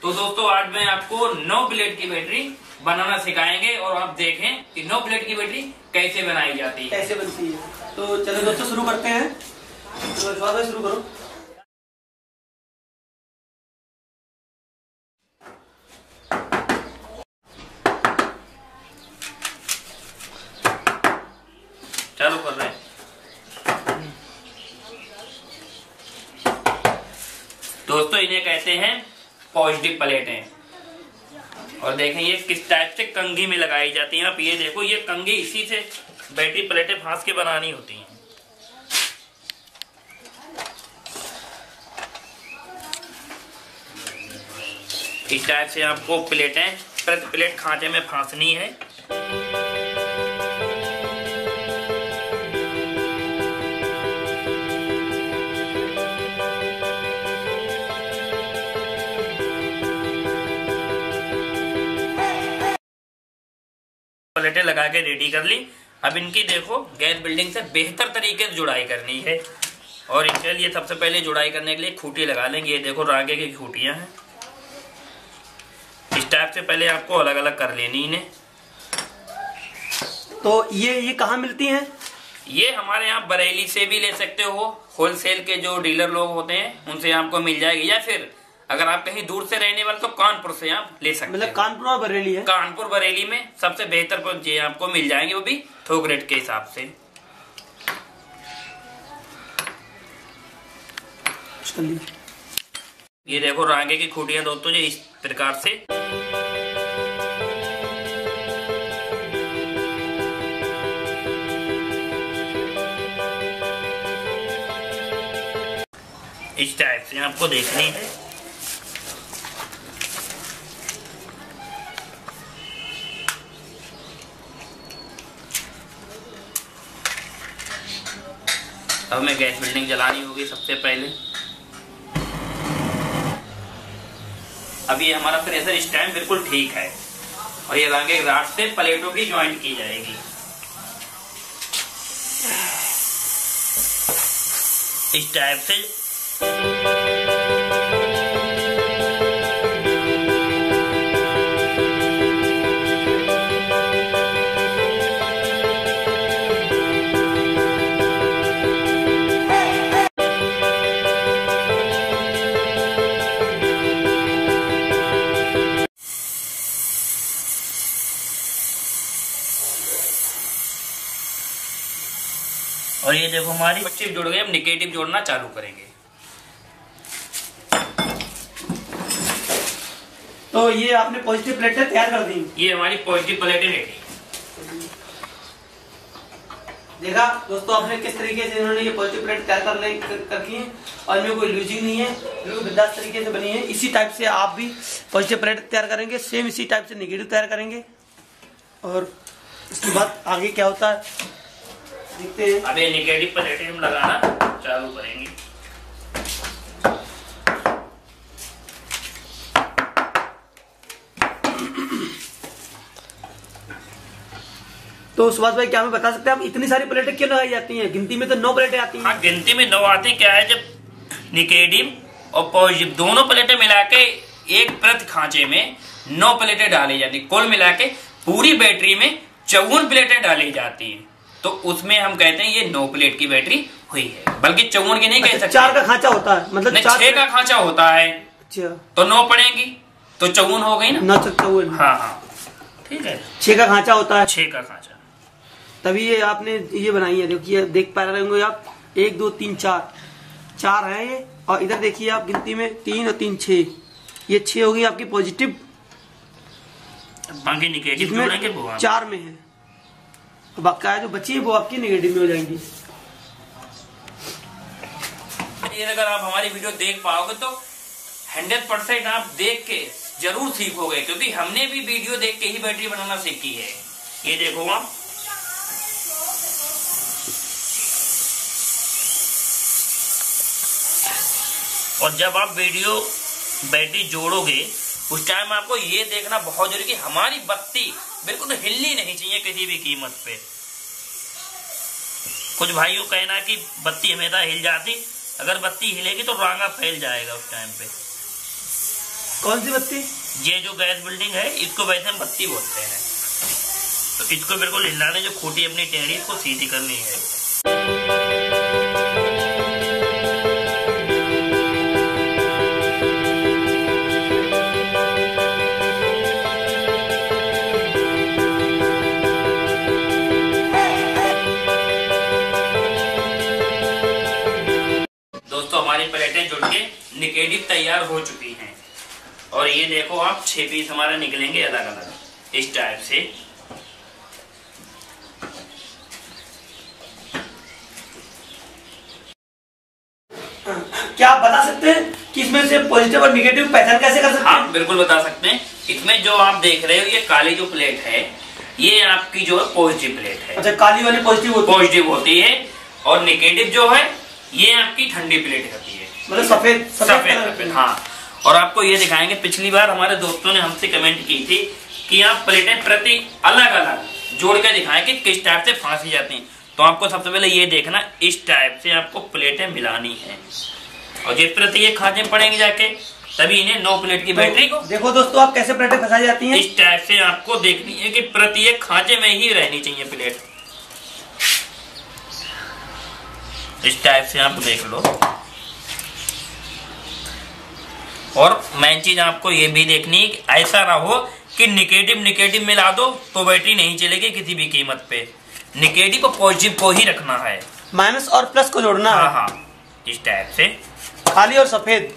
तो दोस्तों आज मैं आपको 9 प्लेट की बैटरी बनाना सिखाएंगे और आप देखें कि 9 प्लेट की बैटरी कैसे बनाई जाती है, कैसे बनती है। तो चलो दोस्तों शुरू करते हैं। तो शुरू करो। चालू कर रहे हैं। दोस्तों इन्हें कहते हैं पॉजिटिव प्लेटें। और देखें ये किस टाइप से कंघी में लगाई जाती हैं। आप ये देखो, ये कंघी इसी से बैटरी प्लेटें फांस के बनानी होती हैं। इस टाइप से आपको प्लेटें प्रति प्लेट खांचे में फांसनी है। प्लेटें लगा के रेडी कर ली। अब इनकी देखो गैस बिल्डिंग से बेहतर तरीके से जुड़ाई करनी है। और इनके लिए सबसे पहले जुड़ाई करने के लिए खूंटी लगा लेंगे। ये देखो रागे की खूंटियां हैं। इस टाइप से पहले आपको अलग अलग कर लेनी इन्हें। तो ये कहाँ मिलती हैं? ये हमारे यहाँ बरेली से भी ले सकते हो। होलसेल के जो डीलर लोग होते हैं उनसे आपको मिल जाएगी, या फिर अगर आप कहीं दूर से रहने वाले तो कानपुर से आप ले सकते हैं। मतलब कानपुर और बरेली है। कानपुर बरेली में सबसे बेहतर ये आपको मिल जाएंगे, वो भी थोक रेट के हिसाब से। ये देखो रांगे की खूंटियां दोस्तों जी इस प्रकार से। इस टाइप से आपको देखनी है। अब हमें गैस बिल्डिंग जलानी होगी सबसे पहले। अब ये हमारा प्रेशर स्टैंड बिल्कुल ठीक है और ये रांगे राड से प्लेटों की ज्वाइंट की जाएगी। इस टाइप से और ये देखो हमारी पॉजिटिव जुड़ गए। अब निगेटिव जोड़ना चालू करेंगे। तो ये आपने पॉजिटिव प्लेटें तैयार कर दी। ये हमारी पॉजिटिव प्लेटें रेडी। देखा दोस्तों आपने किस तरीके से इन्होंने ये पॉजिटिव प्लेट तैयार कर की है और इनमें कोई लूजिंग नहीं है, बिल्कुल बिंदास तरीके से बनी है। इसी टाइप से आप भी पॉजिटिव प्लेट तैयार करेंगे, सेम इसी टाइप से नेगेटिव तैयार करेंगे। और इसके बाद आगे क्या होता है देखते हैं। अब ये नेगेटिव प्लेटें हम लगाना चालू करेंगे। तो सुभाष भाई क्या हमें बता सकते हैं आप इतनी सारी प्लेटें क्यों लगाई जाती हैं? गिनती में तो 9 प्लेटें आती हैं। हाँ, गिनती में 9 आती। क्या है, जब नेगेटिव और पॉजिटिव दोनों प्लेटें मिला के एक प्रति खांचे में 9 प्लेटें डाली जाती। कुल मिला के पूरी बैटरी में 54 प्लेटें डाली जाती है। तो उसमें हम कहते हैं ये 9 प्लेट की बैटरी हुई है। बल्कि 54 की नहीं कह सकते। 4 का खांचा होता है, मतलब 6 का खांचा होता है। अच्छा, तो 9 पड़ेगी तो 54 हो गई ना। 54। हाँ हाँ ठीक है। 6 का खांचा होता है। 6 का खांचा। तभी ये आपने ये बनाई है। देखिए देख पा रहे होंगे आप, 1 2 3 4 है ये। और इधर देखिए आप गिनती में 3 और 3 6, ये 6 होगी आपकी पॉजिटिव। बाकी नेगेटिव जोड़ेंगे वो 4 में है। बाकी जो बची है वो आपकी नेगेटिव में हो जाएंगी। अगर आप हमारी वीडियो देख पाओगे तो 100% आप देख के जरूर सीखोगे, क्योंकि हमने भी वीडियो देख के ही बैटरी बनाना सीखी है। ये देखो आप, और जब आप वीडियो बैटरी जोड़ोगे उस टाइम आपको ये देखना बहुत जरूरी कि हमारी बत्ती बिल्कुल हिलनी नहीं चाहिए किसी भी कीमत पे। कुछ भाइयों कहना कि बत्ती हमेशा हिल जाती, अगर बत्ती हिलेगी तो रांगा फैल जाएगा उस टाइम पे। कौन सी बत्ती? ये जो गैस बिल्डिंग है इसको वैसे हम बत्ती बोलते हैं। तो इसको बिल्कुल हिलाने, जो खूंटी अपनी टेढ़ी इसको सीधी करनी है। दोस्तों हमारी प्लेटें जुड़ के निगेटिव तैयार हो चुकी हैं और ये देखो आप 6 पीस हमारे निकलेंगे अलग अलग इस टाइप से। क्या आप बता सकते हैं कि इसमें से पॉजिटिव और निगेटिव पहचान कैसे कर सकते हैं? हाँ बिल्कुल बता सकते हैं। इसमें जो आप देख रहे हो ये काली जो प्लेट है ये आपकी जो है पॉजिटिव प्लेट है। अच्छा, काली वाली पॉजिटिव होती है और निगेटिव जो है ये आपकी ठंडी प्लेट होती है, मतलब सफेद। हाँ, और आपको ये दिखाएंगे, पिछली बार हमारे दोस्तों ने हमसे कमेंट की थी कि आप प्लेटें प्रति अलग अलग जोड़ के दिखाएं कि किस टाइप से फांसी जाती हैं। तो आपको सबसे पहले ये देखना, इस टाइप से आपको प्लेटें मिलानी है और जिस प्रति ये खांचे पड़ेंगे जाके तभी इन्हें 9 प्लेट की बैटरी को। देखो दोस्तों आप कैसे प्लेटें फंसाई जाती हैं। इस टाइप से आपको देखनी है कि प्रति एक खांचे में ही रहनी चाहिए प्लेट। इस टाइप से आप देख लो। और मेन चीज आपको ये भी देखनी है कि ऐसा ना हो कि निगेटिव मिला दो तो बैटरी नहीं चलेगी किसी भी कीमत पे। निगेटिव और पॉजिटिव को ही रखना है, माइनस और प्लस को जोड़ना है। हाँ, इस टाइप से काली और सफेद।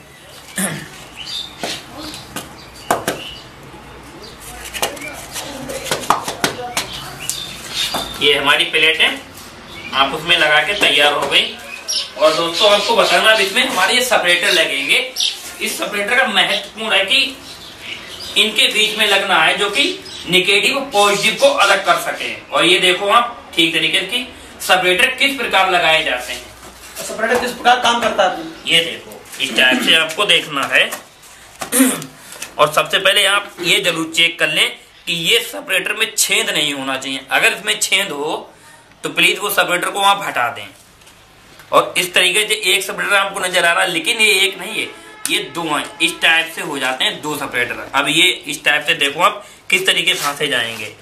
ये हमारी प्लेट है, आप उसमें लगा के तैयार हो गई। और दोस्तों आपको बताना इसमें हमारे ये सेपरेटर लगेंगे। इस सेपरेटर का महत्वपूर्ण है कि इनके बीच में लगना है जो कि निगेटिव और पॉजिटिव को अलग कर सके। और ये देखो आप ठीक तरीके की सेपरेटर किस प्रकार लगाए जाते हैं, सेपरेटर किस प्रकार काम करता है, ये देखो इस टाइप से आपको देखना है। और सबसे पहले आप ये जरूर चेक कर लें कि ये सेपरेटर में छेद नहीं होना चाहिए। अगर इसमें छेद हो तो प्लीज वो सेपरेटर को आप हटा दें। और इस तरीके से एक सेपरेटर आपको नजर आ रहा है, लेकिन ये एक नहीं है, ये 2 हैं। इस टाइप से हो जाते हैं 2 सेपरेटर। अब ये इस टाइप से देखो आप किस तरीके फंसे जाएंगे।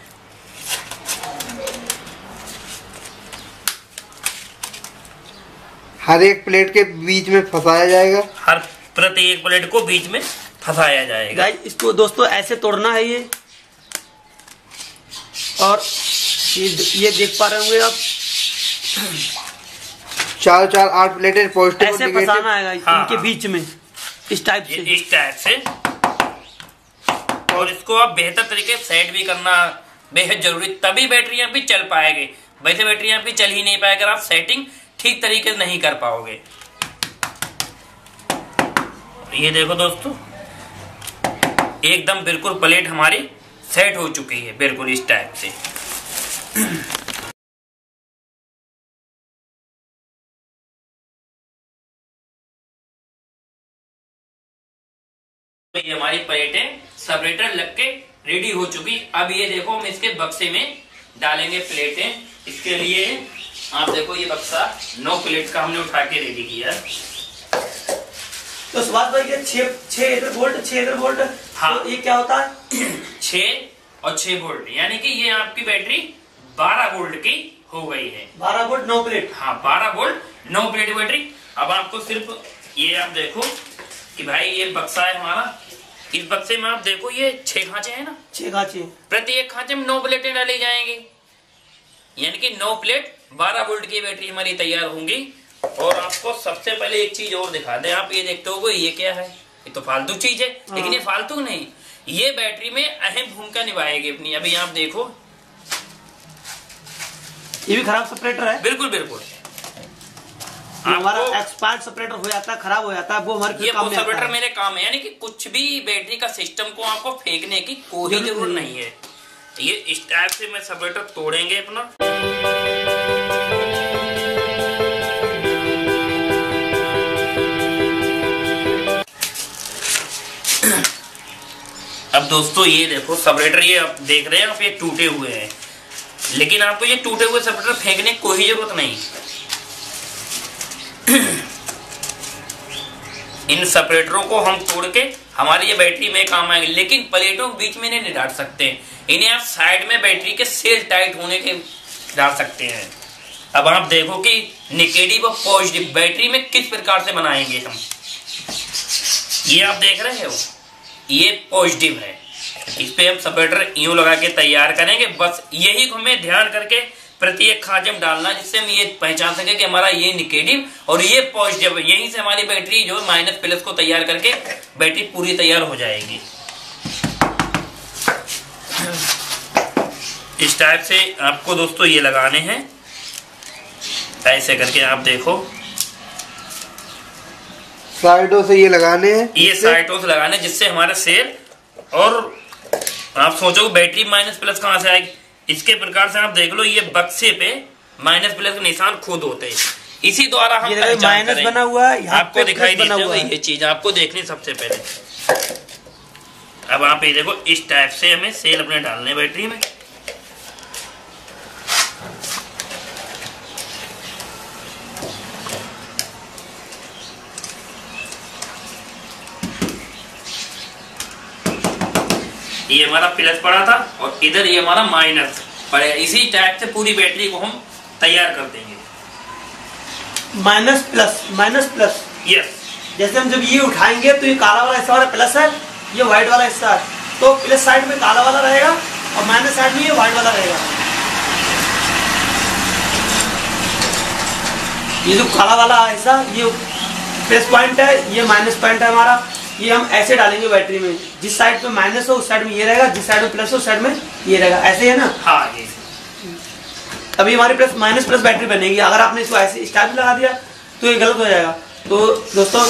हर एक प्लेट के बीच में फंसाया जाएगा, हर प्रति एक प्लेट को बीच में फंसाया जाएगा। इसको दोस्तों ऐसे तोड़ना है ये। और ये देख पा रहे होंगे आप, 4 8 प्लेटें पॉजिटिव ऐसे फंसाना है इनके बीच में, इस टाइप से। इस टाइप से। और इसको आप बेहतर तरीके से सेट भी करना बेहद जरूरी, तभी बैटरी आपकी चल पाएगी। वैसे बैटरी आपकी चल ही नहीं पाएगी अगर आप सेटिंग ठीक तरीके से नहीं कर पाओगे। ये देखो दोस्तों एकदम बिल्कुल प्लेट हमारी सेट हो चुकी है, बिल्कुल इस टाइप से। ये हमारी प्लेटें सेपरेटर लग के रेडी हो चुकी। अब ये देखो हम इसके बक्से में डालेंगे प्लेटें। इसके लिए आप देखो ये बक्सा 9 प्लेट का हमने उठा के रेडी किया। तो सुभाष भाई ये 6 वोल्ट, हाँ, तो ये क्या होता है? 6 और 6 वोल्ट, यानी कि ये आपकी बैटरी 12 वोल्ट की हो गई है। 12 वोल्ट 9 प्लेट। हाँ, 12 वोल्ट 9 प्लेट बैटरी। अब आपको सिर्फ ये आप देखो कि भाई ये बक्सा है हमारा। इस बक्से में आप देखो ये 6 खांचे हैं ना, 6 खांचे। प्रति एक खांचे में 9 प्लेटें डाली जाएंगी, यानी कि 9 प्लेट 12 वोल्ट की बैटरी हमारी तैयार होंगी। और आपको सबसे पहले एक चीज और दिखा दें, आप ये देखते हो ये क्या है, ये तो फालतू चीज है, लेकिन ये फालतू नहीं, ये बैटरी में अहम भूमिका निभाएगी अपनी। अभी आप देखो ये भी खराब सेपरेटर है। बिल्कुल बिल्कुल, हमारा एक्सपायर्ड सेपरेटर हो जाता है, खराब हो जाता है, वो हमारे ये सेपरेटर मेरे काम है। यानी कि कुछ भी बैटरी का सिस्टम को आपको फेंकने की कोई जरूरत नहीं है। ये इस टाइप से मैं सेपरेटर तोड़ेंगे अपना। अब दोस्तों ये देखो सेपरेटर, ये आप देख रहे हैं आप, ये टूटे हुए हैं, लेकिन आपको ये टूटे हुए सेपरेटर फेंकने की कोई जरूरत नहीं। इन सेपरेटरों को हम तोड़ के हमारी ये बैटरी में काम आएंगे, लेकिन प्लेटों के बीच में इन्हें नहीं डाल सकते। इन्हें आप साइड में बैटरी के सेल टाइट होने के डाल सकते हैं। अब आप देखो कि नेगेटिव और पॉजिटिव बैटरी में किस प्रकार से बनाएंगे हम। ये आप देख रहे हो, ये पॉजिटिव है, इस पे हम सेपरेटर यूं लगा के तैयार करेंगे। बस यही को हमें ध्यान करके प्रत्येक खांचे में डालना, जिससे हम ये पहचान सके कि हमारा ये नेगेटिव और ये पॉजिटिव है। यहीं से हमारी बैटरी जो माइनस प्लस को तैयार करके बैटरी पूरी तैयार हो जाएगी। इस टाइप से आपको दोस्तों ये लगाने हैं, ऐसे करके आप देखो साइडों से ये लगाने हैं, ये साइडों से लगाने, जिससे हमारा सेल, और आप सोचो बैटरी माइनस प्लस कहां से आएगी। इसके प्रकार से आप देख लो, ये बक्से पे माइनस प्लस के निशान खुद होते हैं, इसी द्वारा हम माइनस बना हुआ है, आपको दिखाई देता है। ये चीज आपको देखनी सबसे पहले। अब आप ये देखो, इस टाइप से हमें सेल अपने डालने बैटरी में। ये हमारा प्लस पड़ा था और इधर ये हमारा माइनस पड़ेगा। इसी टाइप से पूरी बैटरी को हम तैयार कर देंगे। Minus plus yes. जैसे हम जब ये उठाएंगे तो ये काला वाला हिस्सा हमारा प्लस है, ये व्हाइट वाला हिस्सा है, तो प्लस साइड में काला वाला रहेगा और माइनस साइड में ये व्हाइट वाला रहेगा। ये जो काला वाला हिस्सा ये प्लस पॉइंट है, ये माइनस पॉइंट है हमारा। ये हम ऐसे डालेंगे बैटरी में, जिस साइड पे माइनस हो उस साइड में ये रहेगा, जिस साइड में प्लस हो उस साइड में ये रहेगा। ऐसे है ना? हाँ, ये अभी हमारी प्लस माइनस प्लस बैटरी बनेगी। अगर आपने इसको ऐसे स्टाइल में लगा दिया तो ये गलत हो जाएगा। तो दोस्तों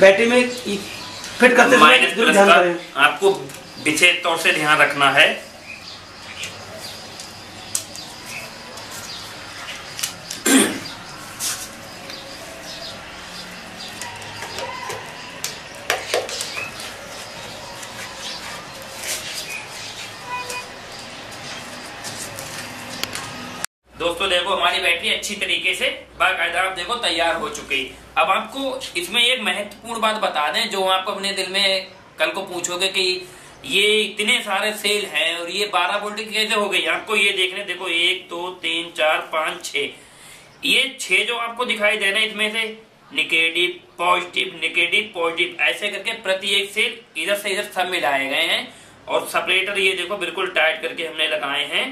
बैटरी में फिट करते समय जरूर ध्यान करें, आपको विशेष तौर से ध्यान रखना है। दोस्तों देखो, हमारी बैटरी अच्छी तरीके से बाकायदा आप देखो तैयार हो चुकी। अब आपको इसमें एक महत्वपूर्ण बात बता दें, जो आपको अपने दिल में कल को पूछोगे कि ये इतने सारे सेल हैं और ये 12 वोल्ट की कैसे हो गई। आपको ये देखने, देखो 1 2 3 4 5 6, ये 6 जो आपको दिखाई दे रहे हैं, इसमें से नेगेटिव पॉजिटिव ऐसे करके प्रत्येक सेल इधर से इधर सब मिलाए गए हैं। और सेपरेटर ये देखो बिल्कुल टाइट करके हमने लगाए हैं,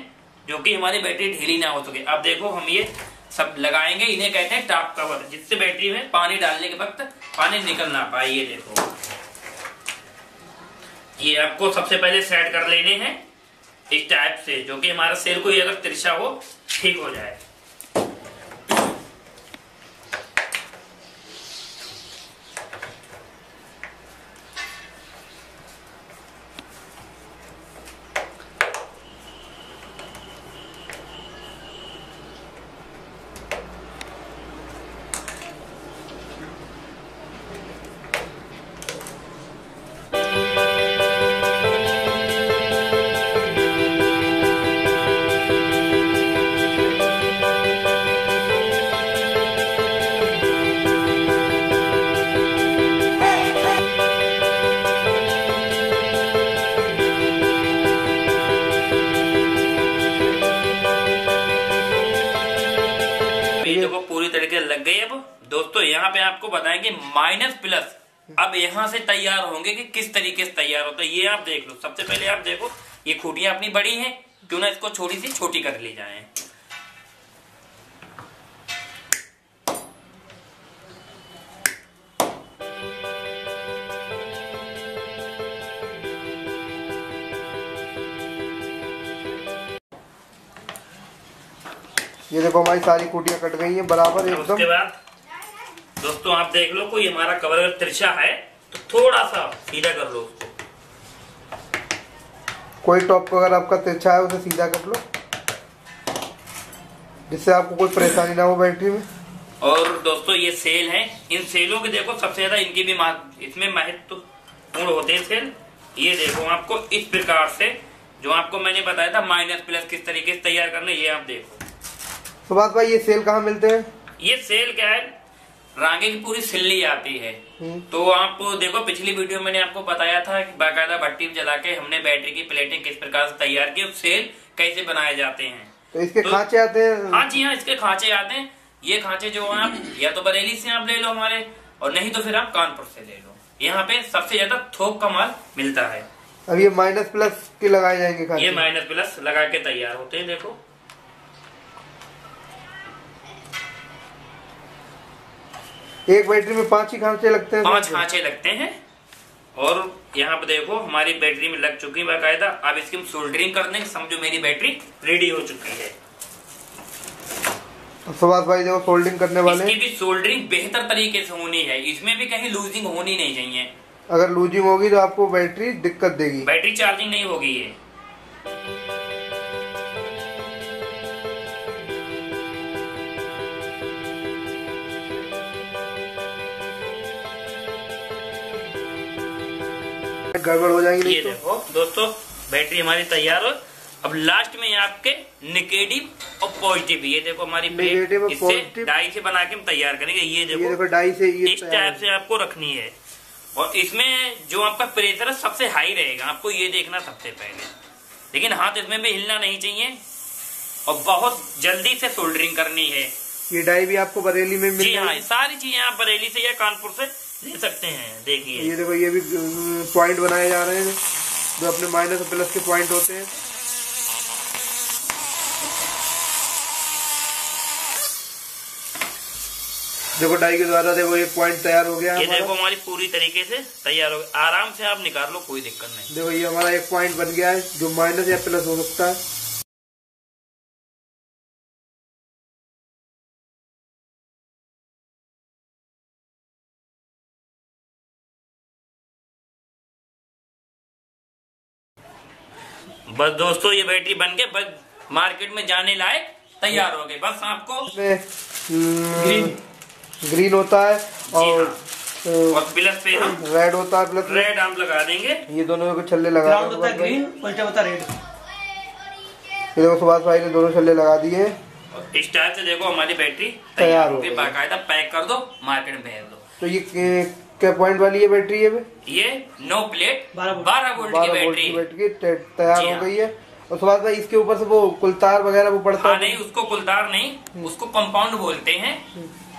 जो कि हमारी बैटरी ढीली ना हो सके। अब देखो हम ये सब लगाएंगे, इन्हें कहते हैं टॉप कवर, जिससे बैटरी में पानी डालने के वक्त पानी निकल ना पाए। ये देखो, ये आपको सबसे पहले सेट कर लेने हैं इस टाइप से, जो कि हमारा सेल को ये अगर तिरछा हो ठीक हो जाए। देखो पूरी तरीके से लग गई। अब दोस्तों यहाँ पे आपको बताएंगे माइनस प्लस अब यहाँ से तैयार होंगे कि किस तरीके से तैयार होता है। ये आप देख लो, सबसे पहले आप देखो ये खूटियां अपनी बड़ी हैं, क्यों ना इसको थोड़ी सी छोटी कर ली जाए। ये देखो हमारी सारी खूटियां कट गई हैं बराबर एकदम। उसके बाद दोस्तों आप देख लो, कोई हमारा कवर अगर तिरछा है तो थोड़ा सा सीधा कर लो उसको। कोई टॉप अगर आपका तिरछा है उसे सीधा कर लो, जिससे आपको कोई परेशानी ना हो बैटरी में। और दोस्तों ये सेल है, इन सेलों के देखो सबसे ज्यादा इनकी भी इसमें महत्वपूर्ण होते हैं सेल। ये देखो आपको इस प्रकार से, जो आपको मैंने बताया था माइनस प्लस किस तरीके से तैयार करना, ये आप देखो। सुभाष भाई ये सेल कहाँ मिलते हैं? ये सेल क्या है, रांगे की पूरी सिल्ली आती है। तो आप देखो पिछली वीडियो में मैंने आपको बताया था कि बाकायदा भट्टी में जला के हमने बैटरी की प्लेटें किस प्रकार से तैयार की और सेल कैसे बनाए जाते हैं। तो इसके खांचे आते हैं? हाँ जी हाँ, इसके खांचे आते हैं। ये खांचे जो आप या तो बरेली से आप ले लो हमारे, और नहीं तो फिर आप कानपुर से ले लो। यहाँ पे सबसे ज्यादा थोक का माल मिलता है। अब ये माइनस प्लस के लगाए जाएंगे खांचे? ये माइनस प्लस लगा के तैयार होते हैं। देखो एक बैटरी में 5 ही खांचे लगते हैं? 5 खांचे लगते हैं। और यहाँ पे देखो हमारी बैटरी में लग चुकी है बाकायदा। अब इसकी हम सोल्डरिंग कर देंगे, समझो मेरी बैटरी रेडी हो चुकी है। सुभाष भाई देखो सोल्डिंग करने वाले, इसकी भी सोल्डरिंग बेहतर तरीके से होनी है, इसमें भी कहीं लूजिंग होनी नहीं चाहिए। अगर लूजिंग होगी तो आपको बैटरी दिक्कत देगी, बैटरी चार्जिंग नहीं होगी। ये गड़बड़ हो जाएगी। ये देखो दोस्तों बैटरी हमारी तैयार हो। अब लास्ट में आपके नेगेटिव और पॉजिटिव, ये देखो हमारी प्लेट इससे डाई से बना के हम तैयार करेंगे। ये देखो डाई से इस टाइप से आपको रखनी है। और इसमें जो आपका प्रेशर है सबसे हाई रहेगा, आपको ये देखना सबसे पहले। लेकिन हाथ इसमें भी हिलना नहीं चाहिए और बहुत जल्दी से सोल्डरिंग करनी है। ये डाई भी आपको बरेली में मिल जी हाँ, सारी चीजें आप बरेली से या कानपुर से ले सकते हैं। देखिए ये देखो ये भी पॉइंट बनाए जा रहे हैं जो अपने माइनस और प्लस के पॉइंट होते हैं। देखो डाई के द्वारा देखो एक पॉइंट तैयार हो गया। ये देखो हमारी पूरी तरीके से तैयार हो गई। आराम से आप निकाल लो, कोई दिक्कत नहीं। देखो ये हमारा एक पॉइंट बन गया है जो माइनस या प्लस हो सकता है। बस दोस्तों ये बैटरी बन के बस मार्केट में जाने लायक तैयार हो गए। बस आपको ग्रीन होता है और प्लस पे हम रेड होता है, प्लस रेड हम लगा देंगे। ये दोनों को छल्ले लगा ग्राउंड होता है ग्रीन, उल्टा होता है रेड। ये देखो सुभाष भाई ने दोनों छल्ले लगा दिए। इस टाइप से देखो हमारी बैटरी तैयार हो गई। बाकायदा पैक कर दो, मार्केट में भेज दो। तो ये क्या पॉइंट वाली है बैटरी? ये 9 प्लेट 12 वोल्ट की बैटरी तैयार हो गई है। और सुभाष भाई इसके ऊपर से वो कुलतार वगैरह वो पड़ता है? नहीं, उसको कुलतार नहीं, उसको कंपाउंड बोलते हैं।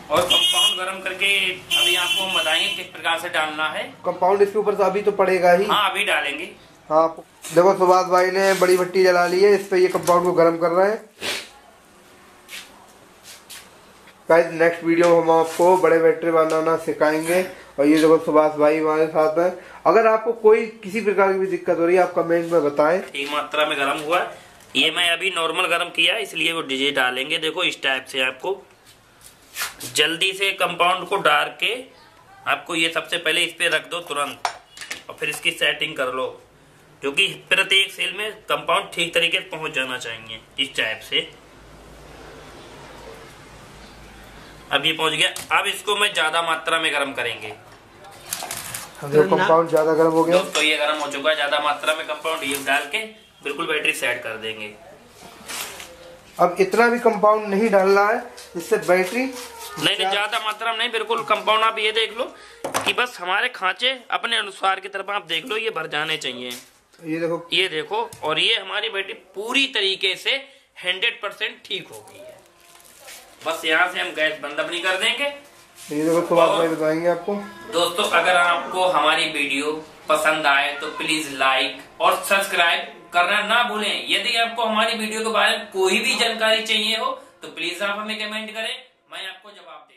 और कंपाउंड गरम करके अभी आपको हम बताएंगे किस प्रकार से डालना है। कंपाउंड इसके ऊपर से अभी तो पड़ेगा ही? हाँ अभी डालेंगे। हाँ देखो सुभाष भाई ने बड़ी भट्टी जला ली है, इस पे ये कंपाउंड को गर्म कर रहे हैं। गाइस नेक्स्ट वीडियो में हम आपको बड़े बैटरी बनाना सिखाएंगे। और ये देखो सुभाष भाई हमारे साथ हैं। अगर आपको कोई किसी प्रकार की भी दिक्कत हो रही है आप कमेंट में बताएं। ठीक मात्रा में गर्म हुआ। ये मैं अभी नॉर्मल गर्म किया इसलिए वो डीजे डालेंगे। देखो इस टाइप से आपको जल्दी से कंपाउंड को डाल के आपको ये सबसे पहले इस पे रख दो तुरंत, और फिर इसकी सेटिंग कर लो, क्योंकि प्रत्येक सेल में कंपाउंड ठीक तरीके से पहुंच जाना चाहिए। इस टाइप से अब ये पहुंच गया। अब इसको मैं ज्यादा मात्रा में गर्म करेंगे। कंपाउंड ज्यादा गर्म हो गया दोस्तों, ये गर्म हो चुका है ज्यादा मात्रा में कंपाउंड। ये डाल के बिल्कुल बैटरी सेट कर देंगे। अब इतना भी कंपाउंड नहीं डालना है जिससे बैटरी नहीं ज्यादा मात्रा में नहीं, बिल्कुल कंपाउंड। आप ये देख लो कि बस हमारे खांचे अपने अनुसार की तरफ आप देख लो ये भर जाने चाहिए। ये देखो और ये हमारी बैटरी पूरी तरीके से 100% ठीक हो गई है। बस यहाँ से हम गैस बंद अपनी कर देंगे। ये देखो सुभाष भाई बताएंगे आपको। दोस्तों अगर आपको हमारी वीडियो पसंद आए तो प्लीज लाइक और सब्सक्राइब करना ना भूलें। यदि आपको हमारी वीडियो के बारे में कोई भी जानकारी चाहिए हो तो प्लीज आप हमें कमेंट करें, मैं आपको जवाब दूंगा।